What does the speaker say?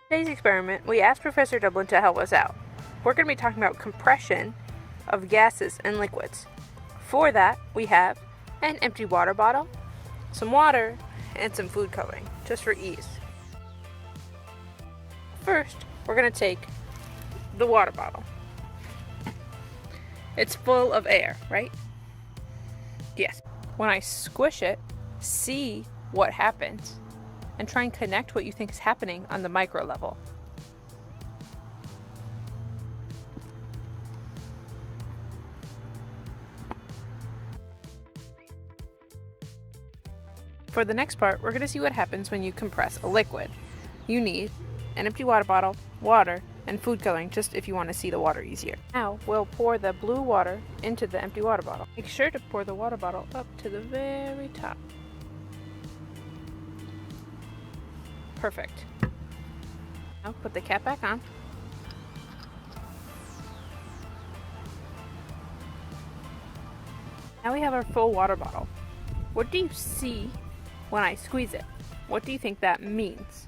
Today's experiment, we asked Professor Dublin to help us out. We're going to be talking about compression of gases and liquids. For that, we have an empty water bottle, some water, and some food coloring, just for ease. First, we're going to take the water bottle. It's full of air, right? Yes. When I squish it, see what happens and try and connect what you think is happening on the micro level. For the next part, we're going to see what happens when you compress a liquid. You need an empty water bottle, water, and food coloring, just if you want to see the water easier. Now, we'll pour the blue water into the empty water bottle. Make sure to pour the water bottle up to the very top. Perfect. Now, put the cap back on. Now we have our full water bottle. What do you see when I squeeze it? What do you think that means?